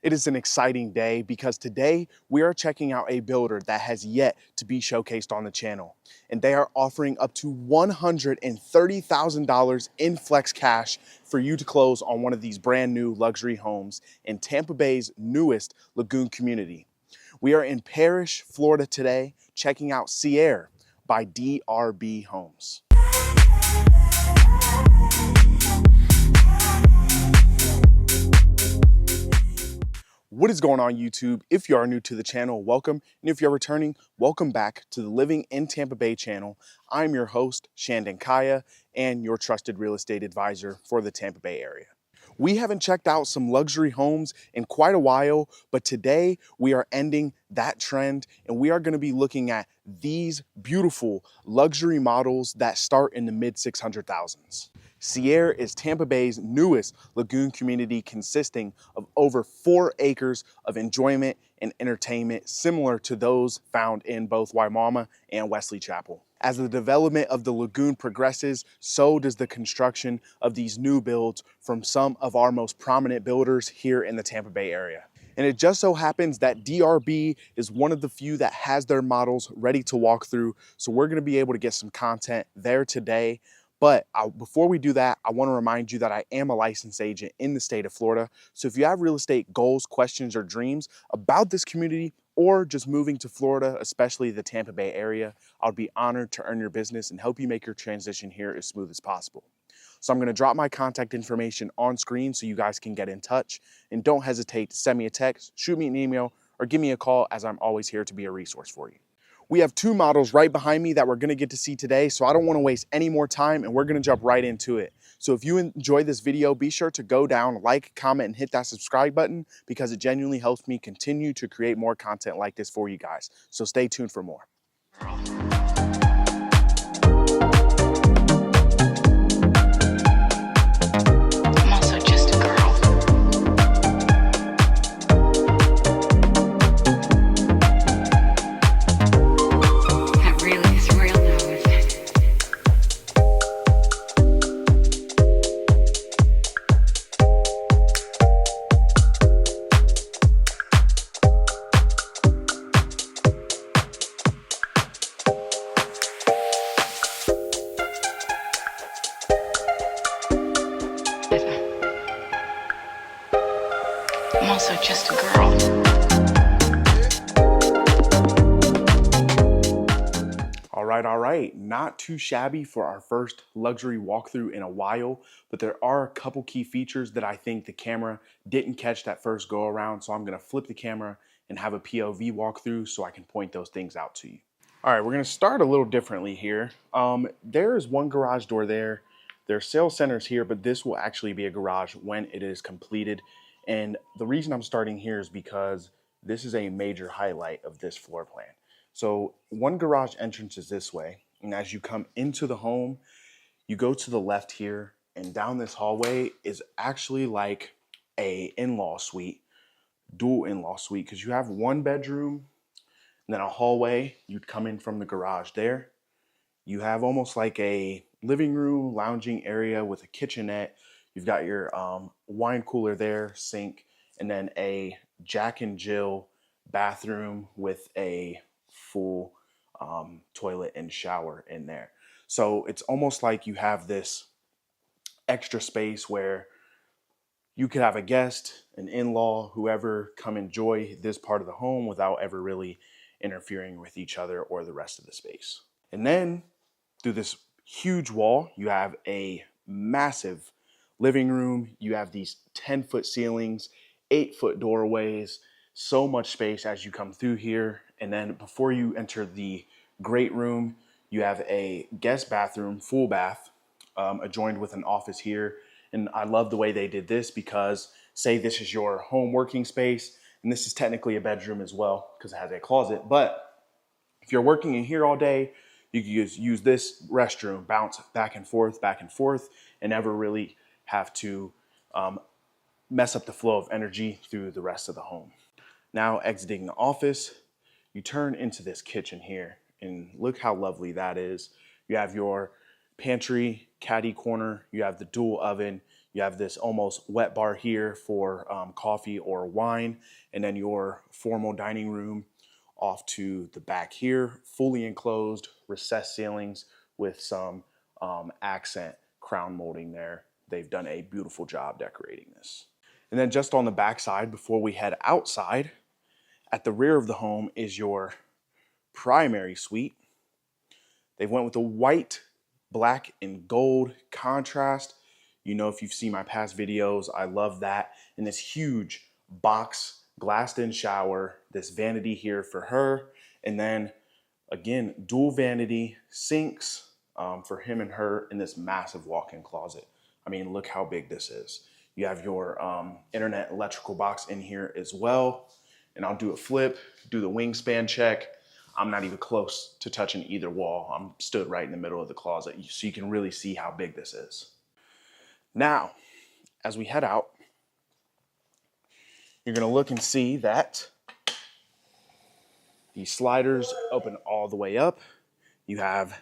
It is an exciting day because today we are checking out a builder that has yet to be showcased on the channel. And they are offering up to $130,000 in flex cash for you to close on one of these brand new luxury homes in Tampa Bay's newest Lagoon community. We are in Parrish, Florida today, checking out Seaire by DRB Homes. What is going on, YouTube? If you are new to the channel, welcome. And if you're returning, welcome back to the Living in Tampa Bay channel. I'm your host, Shandon Kaya, and your trusted real estate advisor for the Tampa Bay area. We haven't checked out some luxury homes in quite a while, but today we are ending that trend and we are going to be looking at these beautiful luxury models that start in the mid 600,000s. Seaire is Tampa Bay's newest lagoon community, consisting of over 4 acres of enjoyment and entertainment similar to those found in both Wimauma and Wesley Chapel. As the development of the lagoon progresses, so does the construction of these new builds from some of our most prominent builders here in the Tampa Bay area. And it just so happens that DRB is one of the few that has their models ready to walk through. So we're going to be able to get some content there today. But before we do that, I want to remind you that I am a licensed agent in the state of Florida. So if you have real estate goals, questions, or dreams about this community, or just moving to Florida, especially the Tampa Bay area, I'd be honored to earn your business and help you make your transition here as smooth as possible. So I'm going to drop my contact information on screen so you guys can get in touch. And don't hesitate to send me a text, shoot me an email, or give me a call, as I'm always here to be a resource for you. We have 2 models right behind me that we're going to get to see today, so I don't want to waste any more time and we're going to jump right into it. So if you enjoy this video, be sure to go down, like, comment, and hit that subscribe button because it genuinely helps me continue to create more content like this for you guys. So stay tuned for more. I'm also just a girl. All right. Not too shabby for our first luxury walkthrough in a while, but there are a couple key features that I think the camera didn't catch that first go around. So I'm going to flip the camera and have a POV walkthrough so I can point those things out to you. All right, we're going to start a little differently here. There is one garage door there. There are sales centers here, but this will actually be a garage when it is completed. And the reason I'm starting here is because this is a major highlight of this floor plan. So one garage entrance is this way. And as you come into the home, you go to the left here and down this hallway is actually like a in-law suite, dual in-law suite, because you have 1 bedroom and then a hallway. You'd come in from the garage there. You have almost like a living room, lounging area with a kitchenette. You've got your wine cooler there, sink, and then a Jack and Jill bathroom with a full toilet and shower in there. So it's almost like you have this extra space where you could have a guest, an in-law, whoever come enjoy this part of the home without ever really interfering with each other or the rest of the space. And then through this huge wall, you have a massive living room. You have these 10-foot ceilings, 8-foot doorways, so much space as you come through here. And then before you enter the great room, you have a guest bathroom, full bath, adjoined with an office here. And I love the way they did this because say this is your home working space, and this is technically a bedroom as well because it has a closet. But if you're working in here all day, you can use this restroom, bounce back and forth, and never really have to mess up the flow of energy through the rest of the home. Now exiting the office, you turn into this kitchen here, and look how lovely that is. You have your pantry, caddy corner, you have the dual oven, You have this almost wet bar here for coffee or wine, and then your formal dining room off to the back here, fully enclosed, recessed ceilings with some accent crown molding there. They've done a beautiful job decorating this. And then just on the back side, before we head outside, at the rear of the home is your primary suite. They went with a white, black, and gold contrast. You know, if you've seen my past videos, I love that. And this huge box glassed-in shower, this vanity here for her, and then again, dual vanity sinks for him and her in this massive walk-in closet. I mean, look how big this is. You have your internet electrical box in here as well. And I'll do a flip, do the wingspan check. I'm not even close to touching either wall. I'm stood right in the middle of the closet, so you can really see how big this is. Now, as we head out, you're gonna look and see that these sliders open all the way up. You have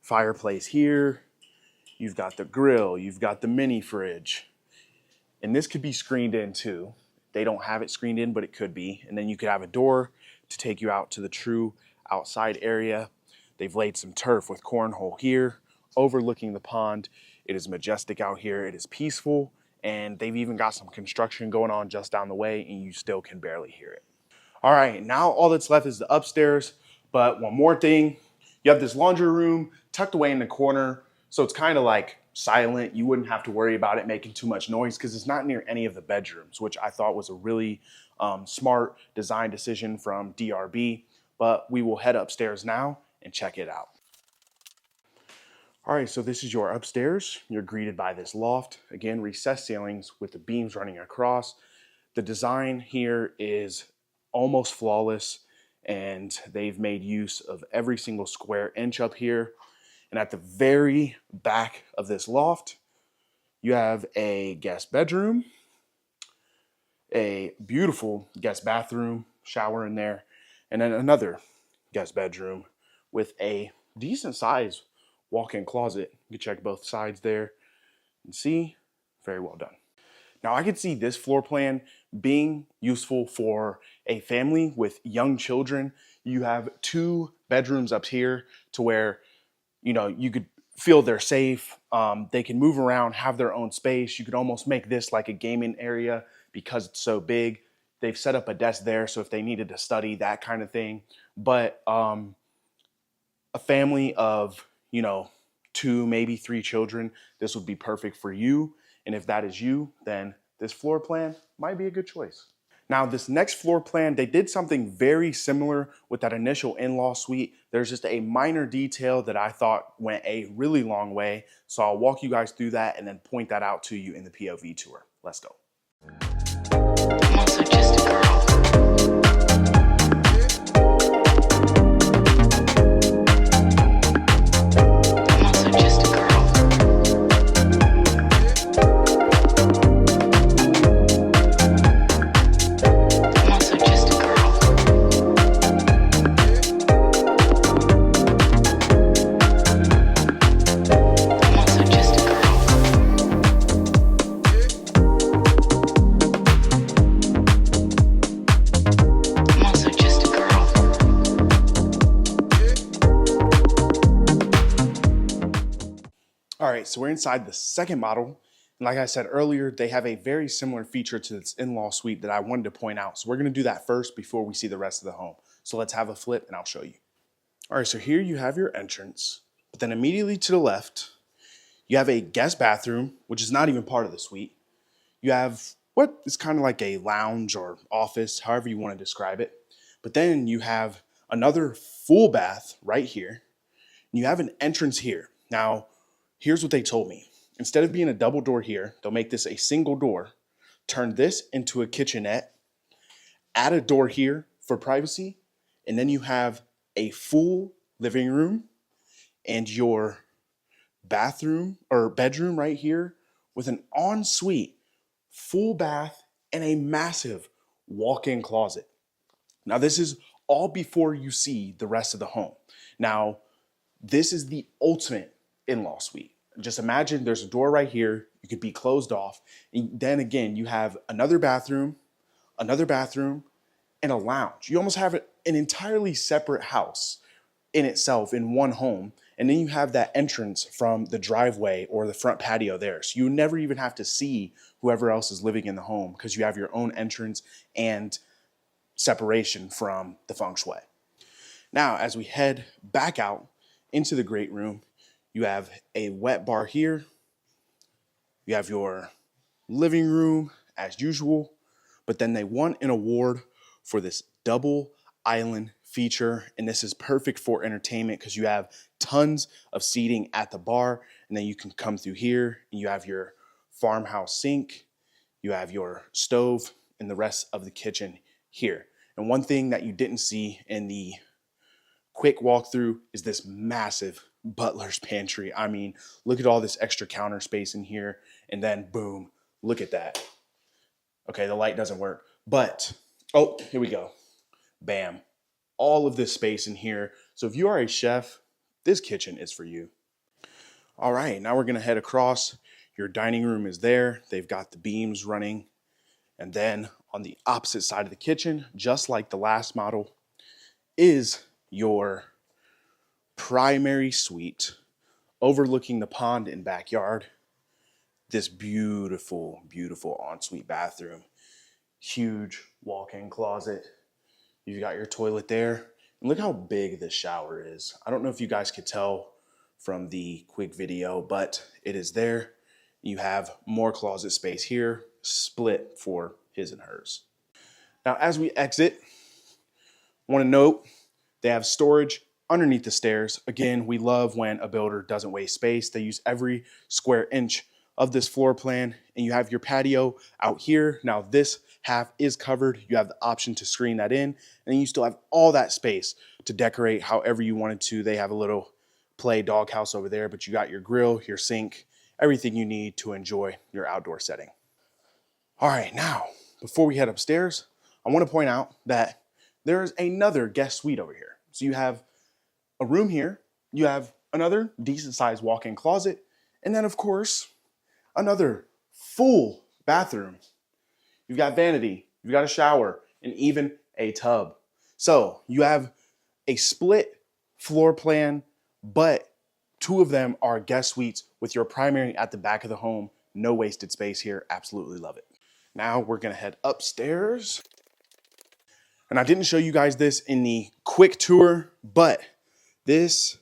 fireplace here. You've got the grill. You've got the mini fridge. And this could be screened in too. They don't have it screened in, but it could be. And then you could have a door to take you out to the true outside area. They've laid some turf with cornhole here, overlooking the pond. It is majestic out here. It is peaceful. And they've even got some construction going on just down the way, and you still can barely hear it. All right, now all that's left is the upstairs. But one more thing, you have this laundry room tucked away in the corner. So it's kind of like silent. You wouldn't have to worry about it making too much noise because it's not near any of the bedrooms, which I thought was a really smart design decision from DRB. But we will head upstairs now and check it out. All right, so this is your upstairs. You're greeted by this loft. Again, recessed ceilings with the beams running across. The design here is almost flawless, and they've made use of every single square inch up here. And at the very back of this loft, you have a guest bedroom, a beautiful guest bathroom, shower in there, and then another guest bedroom with a decent size walk-in closet. You can check both sides there and see, very well done. Now I could see this floor plan being useful for a family with young children. You have 2 bedrooms up here to where, you know, you could feel they're safe. They can move around, have their own space. You could almost make this like a gaming area because it's so big. They've set up a desk there, so if they needed to study, that kind of thing. But a family of, you know, 2, maybe 3 children, this would be perfect for you. And if that is you, then this floor plan might be a good choice. Now, this next floor plan, they did something very similar with that initial in-law suite. There's just a minor detail that I thought went a really long way. So I'll walk you guys through that and then point that out to you in the POV tour. Let's go. I'm also just a girl. I'm also just a girl. I'm also just a girl. I'm also just a girl. I'm also just a girl. All right, so we're inside the second model. And like I said earlier, they have a very similar feature to this in-law suite that I wanted to point out. So we're gonna do that first before we see the rest of the home. So let's have a flip and I'll show you. All right, so here you have your entrance, but then immediately to the left, you have a guest bathroom, which is not even part of the suite. You have what is kind of like a lounge or office, however you want to describe it. But then you have another full bath right here. And you have an entrance here. Now, here's what they told me. Instead of being a double door here, they'll make this a single door, turn this into a kitchenette, add a door here for privacy, and then you have a full living room and your bathroom or bedroom right here with an ensuite, full bath, and a massive walk-in closet. Now, this is all before you see the rest of the home. Now, this is the ultimate in-law suite. Just imagine there's a door right here. You could be closed off. And then again, you have another bathroom, and a lounge. You almost have an entirely separate house in itself in one home. And then you have that entrance from the driveway or the front patio there. So you never even have to see whoever else is living in the home because you have your own entrance and separation from the feng shui. Now, as we head back out into the great room, you have a wet bar here. You have your living room as usual, but then they won an award for this double island feature, and this is perfect for entertainment because you have tons of seating at the bar, and then you can come through here and you have your farmhouse sink, you have your stove, and the rest of the kitchen here. And one thing that you didn't see in the quick walkthrough is this massive butler's pantry. I mean, look at all this extra counter space in here, and then boom, look at that. Okay, the light doesn't work, but oh, here we go. Bam. All of this space in here. So if you are a chef, this kitchen is for you. All right, now we're gonna head across. Your dining room is there. They've got the beams running. And then on the opposite side of the kitchen, just like the last model, is your primary suite overlooking the pond and backyard. This beautiful, beautiful ensuite bathroom. Huge walk-in closet. You've got your toilet there. And look how big this shower is. I don't know if you guys could tell from the quick video, but it is there. You have more closet space here, split for his and hers. Now, as we exit, I want to note they have storage underneath the stairs. Again, we love when a builder doesn't waste space. They use every square inch of this floor plan, and you have your patio out here. Now this half is covered. You have the option to screen that in, and then you still have all that space to decorate however you wanted to. They have a little play doghouse over there, but you got your grill, your sink, everything you need to enjoy your outdoor setting. All right, now, before we head upstairs, I want to point out that there's another guest suite over here. So you have a room here, you have another decent sized walk-in closet, and then of course, another full bathroom. You've got vanity, you've got a shower, and even a tub. So you have a split floor plan, but two of them are guest suites with your primary at the back of the home. No wasted space here. Absolutely love it. Now we're gonna head upstairs. And I didn't show you guys this in the quick tour, but this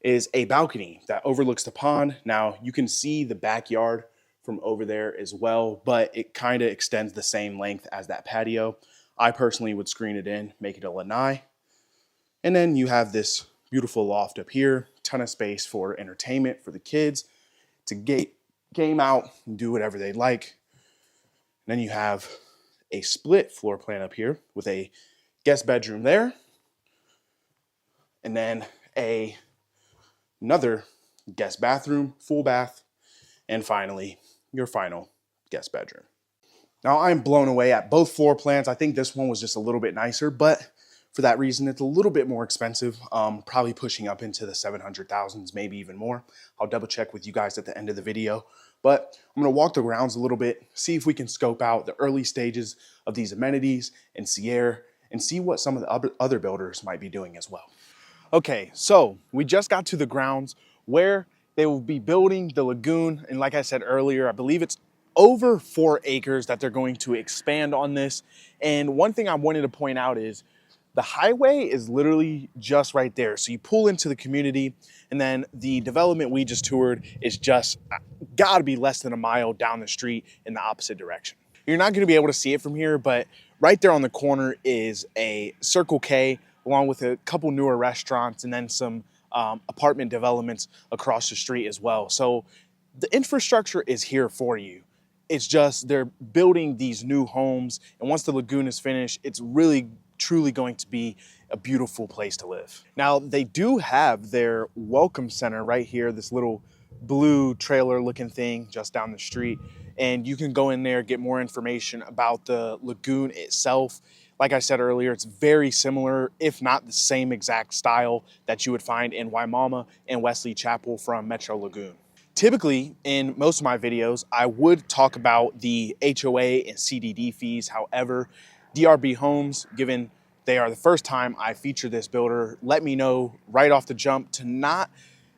is a balcony that overlooks the pond. Now you can see the backyard from over there as well, but it kind of extends the same length as that patio. I personally would screen it in, make it a lanai. And then you have this beautiful loft up here, ton of space for entertainment for the kids to game out and do whatever they like. And then you have a split floor plan up here with a guest bedroom there, and then another guest bathroom, full bath, and finally your final guest bedroom. Now I'm blown away at both floor plans. I think this one was just a little bit nicer, but for that reason it's a little bit more expensive, probably pushing up into the 700,000s, maybe even more. I'll double check with you guys at the end of the video. But I'm gonna walk the grounds a little bit, see if we can scope out the early stages of these amenities in Seaire and see what some of the other builders might be doing as well. Okay, so we just got to the grounds where they will be building the lagoon. And like I said earlier, I believe it's over 4 acres that they're going to expand on this. And one thing I wanted to point out is the highway is literally just right there. So you pull into the community, and then the development we just toured is just gotta be less than a mile down the street in the opposite direction. You're not gonna be able to see it from here, but right there on the corner is a Circle K, along with a couple newer restaurants and then some apartment developments across the street as well. So the infrastructure is here for you. It's just they're building these new homes, and once the lagoon is finished, it's really truly going to be a beautiful place to live. Now, they do have their welcome center right here, this little blue trailer looking thing just down the street, and you can go in there, get more information about the lagoon itself. Like I said earlier, it's very similar, if not the same exact style that you would find in Wimauma and Wesley Chapel from Metro Lagoon. Typically, in most of my videos, I would talk about the HOA and CDD fees. However, DRB Homes, given they are the first time I feature this builder, let me know right off the jump to not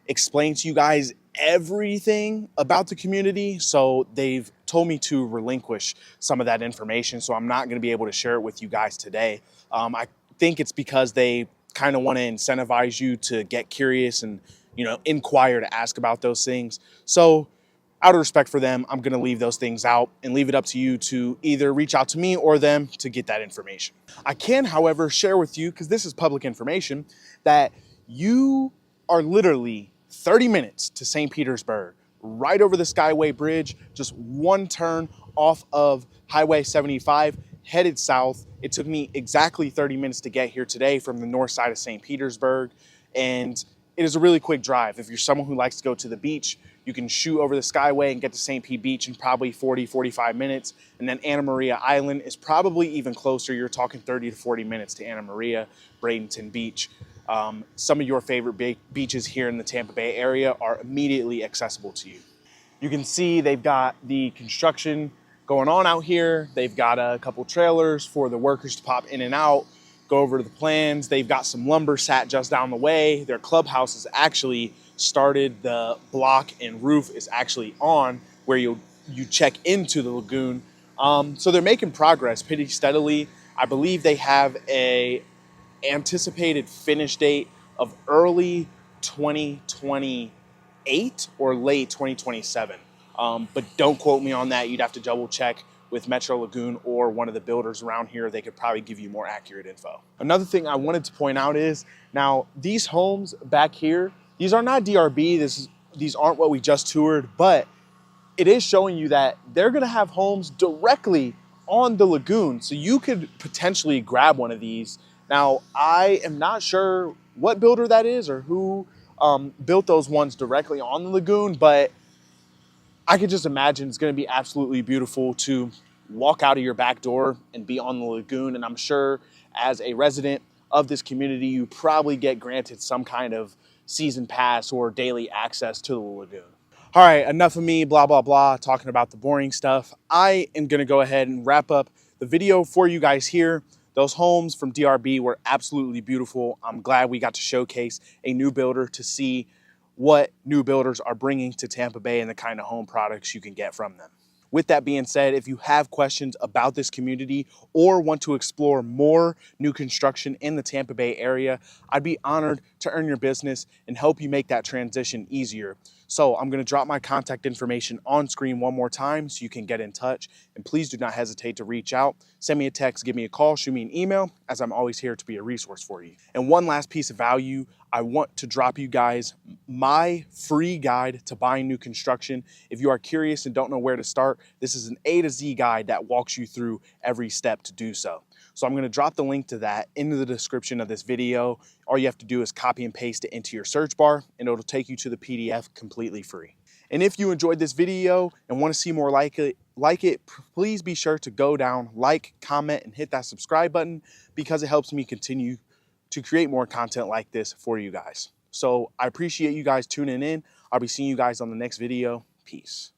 explain to you guys everything about the community. So they've told me to relinquish some of that information. So I'm not going to be able to share it with you guys today. I think it's because they kind of want to incentivize you to get curious and, inquire, to ask about those things. So out of respect for them, I'm going to leave those things out and leave it up to you to either reach out to me or them to get that information. I can, however, share with you, because this is public information, that you are literally 30 minutes to St. Petersburg, right over the Skyway Bridge, just one turn off of Highway 75, headed south. It took me exactly 30 minutes to get here today from the north side of St. Petersburg, and it is a really quick drive. If you're someone who likes to go to the beach, you can shoot over the Skyway and get to St. Pete Beach in probably 40, 45 minutes. And then Anna Maria Island is probably even closer. You're talking 30 to 40 minutes to Anna Maria, Bradenton Beach. Some of your favorite beaches here in the Tampa Bay area are immediately accessible to you. You can see they've got the construction going on out here. They've got a couple trailers for the workers to pop in and out, go over to the plans. They've got some lumber sat just down the way. Their clubhouse is actually started. The block and roof is actually on where you check into the lagoon. So they're making progress pretty steadily. I believe they have a anticipated finish date of early 2028 or late 2027. But don't quote me on that. You'd have to double check with Metro Lagoon or one of the builders around here. They could probably give you more accurate info. Another thing I wanted to point out is, now these homes back here, these are not DRB. These aren't what we just toured, but it is showing you that they're gonna have homes directly on the lagoon. So you could potentially grab one of these. Now, I am not sure what builder that is or who built those ones directly on the lagoon, but I could just imagine it's going to be absolutely beautiful to walk out of your back door and be on the lagoon. And I'm sure as a resident of this community, you probably get granted some kind of season pass or daily access to the lagoon. All right, enough of me, blah, blah, blah, talking about the boring stuff. I am going to go ahead and wrap up the video for you guys here. Those homes from DRB were absolutely beautiful. I'm glad we got to showcase a new builder to see what new builders are bringing to Tampa Bay and the kind of home products you can get from them. With that being said, if you have questions about this community or want to explore more new construction in the Tampa Bay area, I'd be honored to earn your business and help you make that transition easier. So I'm going to drop my contact information on screen one more time so you can get in touch. And please do not hesitate to reach out. Send me a text, give me a call, shoot me an email, as I'm always here to be a resource for you. And one last piece of value, I want to drop you guys my free guide to buying new construction. If you are curious and don't know where to start, this is an A to Z guide that walks you through every step to do so. So I'm going to drop the link to that into the description of this video. All you have to do is copy and paste it into your search bar and it'll take you to the PDF completely free. And if you enjoyed this video and want to see more like it, please be sure to go down, like, comment, and hit that subscribe button because it helps me continue to create more content like this for you guys. So I appreciate you guys tuning in. I'll be seeing you guys on the next video. Peace.